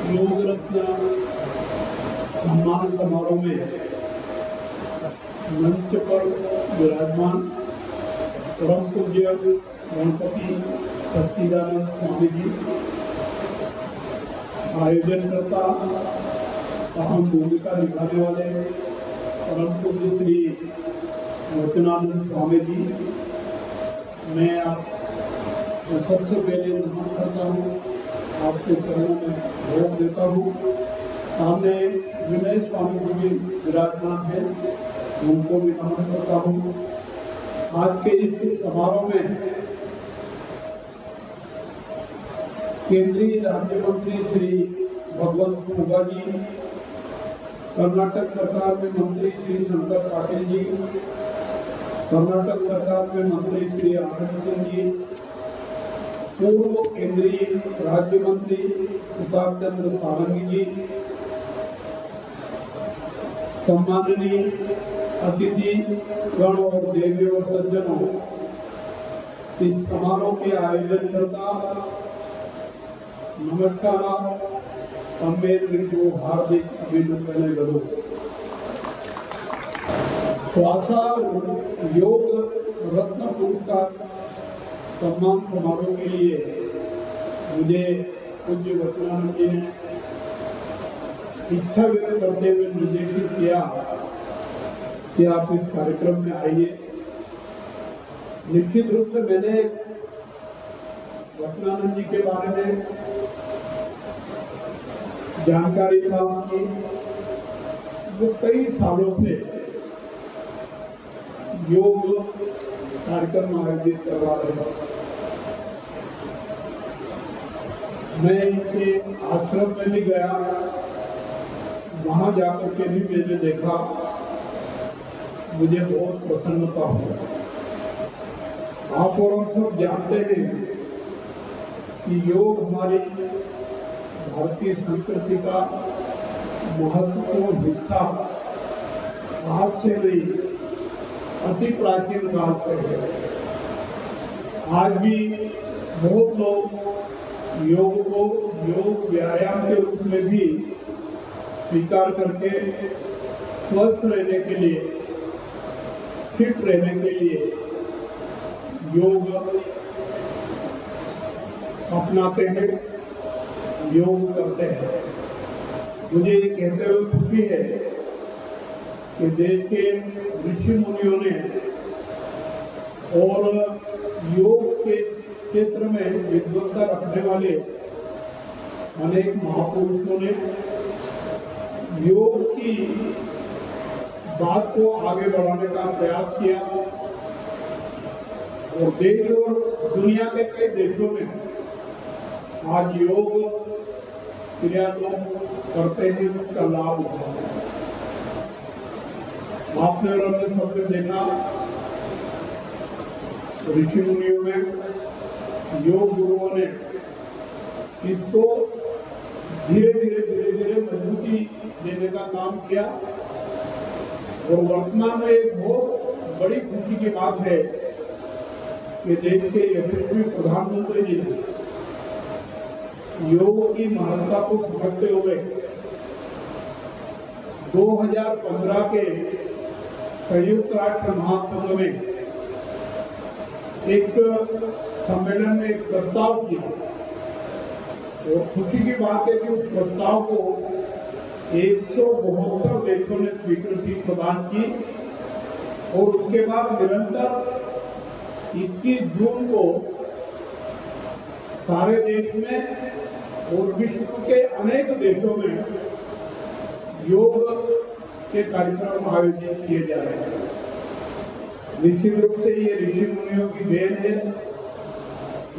योग रत्न सम्मान समारोह में मंच पर विराजमान परम पूज्य गणपति सच्चिदानंद स्वामी जी, आयोजनकर्ता अहम भूमिका निभाने वाले परम पूज्य श्री वचनानंद स्वामी जी, मैं आप सबसे पहले नमन करता हूँ, आपके चरणों में भोग देता हूँ। सामने विनय स्वामी जी भी विराजमान है, उनको भी नमन करता हूँ। आज के इस समारोह में केंद्रीय राज्य मंत्री श्री भगवंत खुबा जी, कर्नाटक सरकार में मंत्री श्री शंकर पाटिल जी, कर्नाटक सरकार में मंत्री श्री आनंद सिंह जी, पूर्व केंद्रीय राज्य मंत्री प्रताप चंद्र सारंगी जी, सम्माननीय अतिथि गण और देवी और सज्जनों, इस समारोह के आयोजन करता नमस्कार अम्बेडकर हार्दिक अभिनंदन करो। स्वासा योग रत्न पुरस्कार सम्मान समारोह के लिए मुझे पूज्य वचनानंद जी ने इच्छा व्यक्त करते हुए निर्देशित किया कि आप इस कार्यक्रम में आइए। निश्चित रूप से मैंने वचनानंद जी के बारे में जानकारी प्राप्त की। वो कई सालों से योग कार्यक्रम आयोजित करवा रहे हैं। मैं इनके आश्रम में भी गया, वहां जाकर के भी मैंने देखा, मुझे बहुत प्रसन्नता हुई। आप और हम सब जानते हैं कि योग हमारी भारतीय संस्कृति का महत्वपूर्ण हिस्सा आज से नहीं, अति प्राचीन काल से है। आज भी बहुत लोग योग को योग व्यायाम के रूप में भी स्वीकार करके स्वस्थ रहने के लिए, फिट रहने के लिए योग अपनाते हैं, योग करते हैं। मुझे ये कहते हुए खुशी है कि देश के ऋषि मुनियों ने और योग के क्षेत्र में विद्वत्ता रखने वाले अनेक महापुरुषों ने योग की बात को आगे बढ़ाने का प्रयास किया और देश और दुनिया के कई देशों में आज योग क्रिया लोग करते हैं, उसका लाभ उठाते हैं। आपने और हमने सबने देखा ऋषि मुनियों में योग गुरुओं ने इसको धीरे धीरे मजबूती देने का काम किया और वर्तमान में एक बहुत बड़ी खुशी की बात है कि देश के यशस्वी प्रधानमंत्री जी ने योग की महत्ता को समझते हुए 2015 के संयुक्त राष्ट्र महासंघ में एक सम्मेलन में एक प्रस्ताव किया और खुशी की बात है कि उस प्रस्ताव को 172 देशों ने स्वीकृति प्रदान की और उसके बाद निरंतर 21 जून को सारे देश में और विश्व के अनेक देशों में योग के कार्यक्रम आयोजित किए जा रहे हैं। निश्चित रूप से ये ऋषि मुनियों की देन है।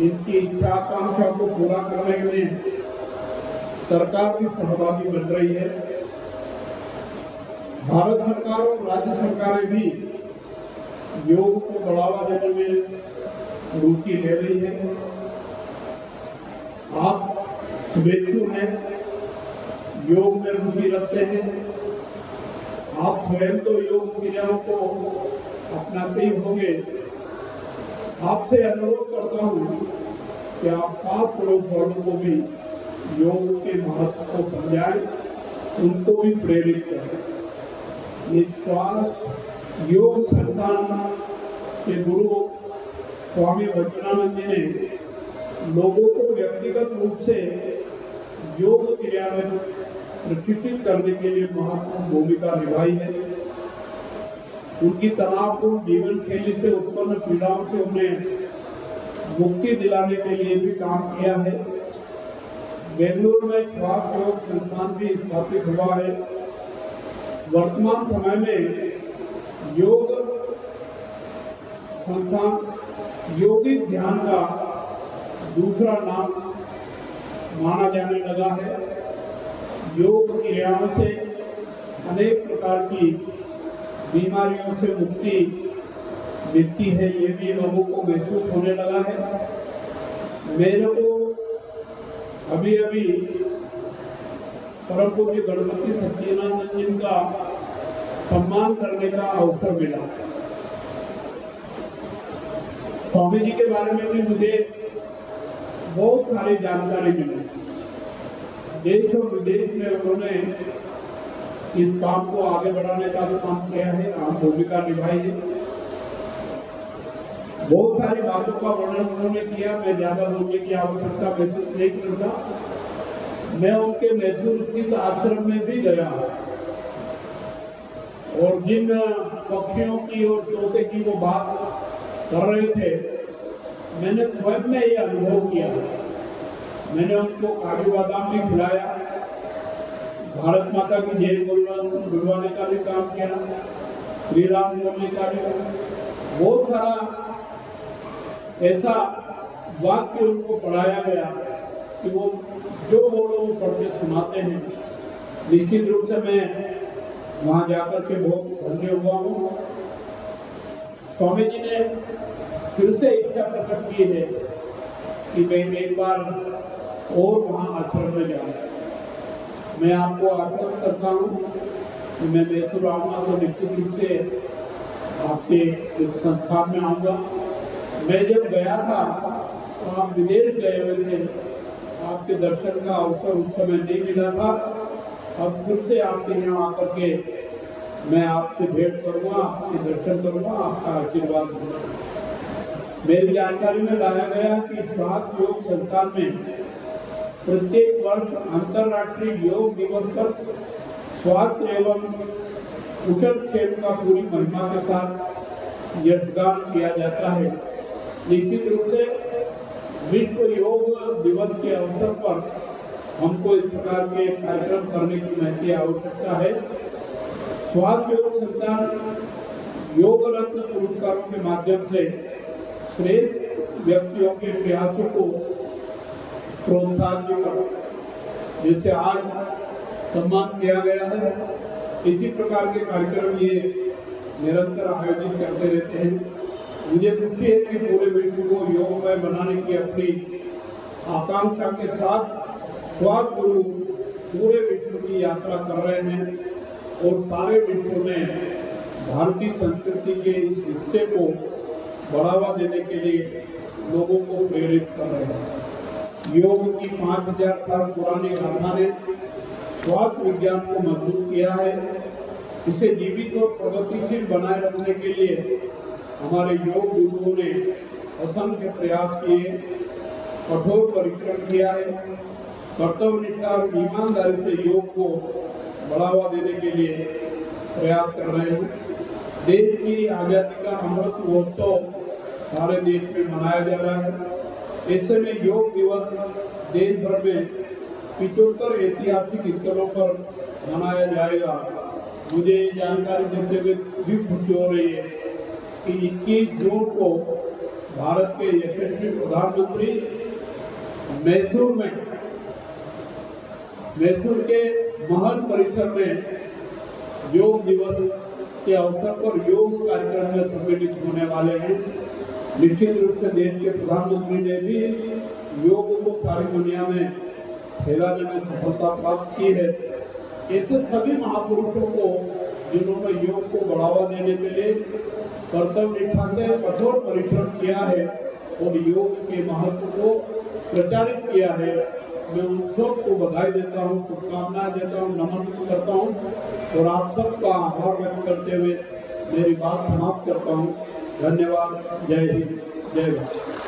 इनकी इच्छा आकांक्षा को पूरा करने में सरकार भी सहभागी बन रही है। भारत सरकार और राज्य सरकारें भी योग को बढ़ावा देने में रुचि ले रही है। आप शुभेच्छु हैं, योग में रुचि रखते हैं, आप स्वयं तो योग क्रियाओं को अपनाते ही होंगे। आपसे अनुरोध करता हूँ कि आप पास पड़ोस वालों को भी योग के महत्व को समझाएं, उनको भी प्रेरित करें। ये श्वास योग संस्थान के गुरु स्वामी वचनानंद जी ने लोगों को व्यक्तिगत रूप से योग क्रिया में प्रशिक्षित करने के लिए महत्वपूर्ण भूमिका निभाई है। उनकी तनावपूर्ण जीवन शैली से उत्पन्न पीड़ाओं से उन्हें मुक्ति दिलाने के लिए भी काम किया है। बेंगलुरु में श्वास योग संस्थान भी स्थापित हुआ है। वर्तमान समय में योग संस्थान योगिक ध्यान का दूसरा नाम माना जाने लगा है। योग क्रियाओं से अनेक प्रकार की बीमारियों से मुक्ति मिलती है, ये भी लोगों को महसूस होने लगा है। मेरे को अभी अभी परम पूज्य गणपति सच्चिदानंद जी का सम्मान करने का अवसर मिला। स्वामी जी के बारे में भी मुझे बहुत सारी जानकारी मिली। देश और विदेश में उन्होंने इस काम को आगे बढ़ाने का भी काम किया है, अहम भूमिका निभाई है। बहुत सारी बातों का वर्णन उन्होंने किया। मैं ज्यादा बोलने की आवश्यकता महसूस नहीं करता। मैं उनके मैसूर स्थित आश्रम में भी गया और जिन पक्षियों की और तोते की वो बात कर रहे थे, मैंने स्वयं में ये अनुभव किया। मैंने उनको काजू बादाम भी खिलाया, भारत माता की जय बुलवाने का भी काम किया, श्री राम बोलने का भी। बहुत सारा ऐसा वाक्य उनको पढ़ाया गया कि वो जो बोलो वो पढ़ के सुनाते हैं। निश्चित रूप से मैं वहां जाकर के बहुत धन्य हुआ हूँ। स्वामी जी ने फिर से इच्छा प्रकट की है कि मैं एक बार और वहां आश्रम में जाऊं। मैं आपको आश्वस्त करता हूँ कि मैं मैसूर आऊंगा तो निश्चित रूप से आपके इस संस्थान में आऊंगा। मैं जब गया था तो आप विदेश गए हुए थे, आपके दर्शन का अवसर उस समय नहीं मिला था। अब फिर से आपके यहाँ आकर के मैं आपसे भेंट करूंगा, आपके दर्शन करूंगा, आपका आशीर्वाद दूंगा। मेरी जानकारी में लाया गया कि श्वास योग संस्थान में प्रत्येक वर्ष अंतर्राष्ट्रीय योग दिवस पर स्वास्थ्य एवं कुशल क्षेम का पूरी महिमा के साथ यशगान किया जाता है। निश्चित रूप से विश्व योग दिवस के अवसर पर हमको इस प्रकार के कार्यक्रम करने की महती आवश्यकता है। स्वास्थ्य योग संस्थान योग रत्न पुरस्कारों के माध्यम से श्रेष्ठ व्यक्तियों के प्रयासों को प्रोत्साहन कर, जैसे आज सम्मान किया गया है, इसी प्रकार के कार्यक्रम ये निरंतर आयोजित करते रहते हैं। मुझे खुशी है कि पूरे विश्व को योगमय बनाने की अपनी आकांक्षा के साथ स्वास्थ्य गुरु पूरे विश्व की यात्रा कर रहे हैं और सारे विश्व में भारतीय संस्कृति के इस हिस्से को बढ़ावा देने के लिए लोगों को प्रेरित कर रहे हैं। योग की 5000 साल पुरानी गाथा ने स्वास्थ्य विज्ञान को मजबूत किया है। इसे जीवित और प्रगतिशील बनाए रखने के लिए हमारे योग गुरुओं ने असंख्य प्रयास किए, कठोर परिश्रम किया है। कर्तव्य निष्ठा और ईमानदारी से योग को बढ़ावा देने के लिए प्रयास कर रहे हैं। देश की आजादी का अमृत महोत्सव सारे देश में मनाया जा रहा है। ऐसे में योग दिवस देश भर में 75 ऐतिहासिक स्थलों पर मनाया जाएगा। मुझे ये जानकारी देते हुए भी खुशी हो रही है कि 21 जून को भारत के यशस्वी प्रधानमंत्री मैसूर के महल परिसर में योग दिवस के अवसर पर योग कार्यक्रम में सम्मिलित होने वाले हैं। निश्चित रूप से देश के प्रधानमंत्री ने भी योग को सारी दुनिया में फैलाने में सफलता प्राप्त की है। ऐसे सभी महापुरुषों को जिन्होंने योग को बढ़ावा देने के लिए कर्तव्य निष्ठा से कठोर परिश्रम किया है और योग के महत्व को प्रचारित किया है, मैं उन सबको बधाई देता हूँ, शुभकामनाएं देता हूँ, नमन करता हूँ और आप सबका आभार व्यक्त करते हुए मेरी बात समाप्त करता हूँ। धन्यवाद। जय हिंद, जय भारत।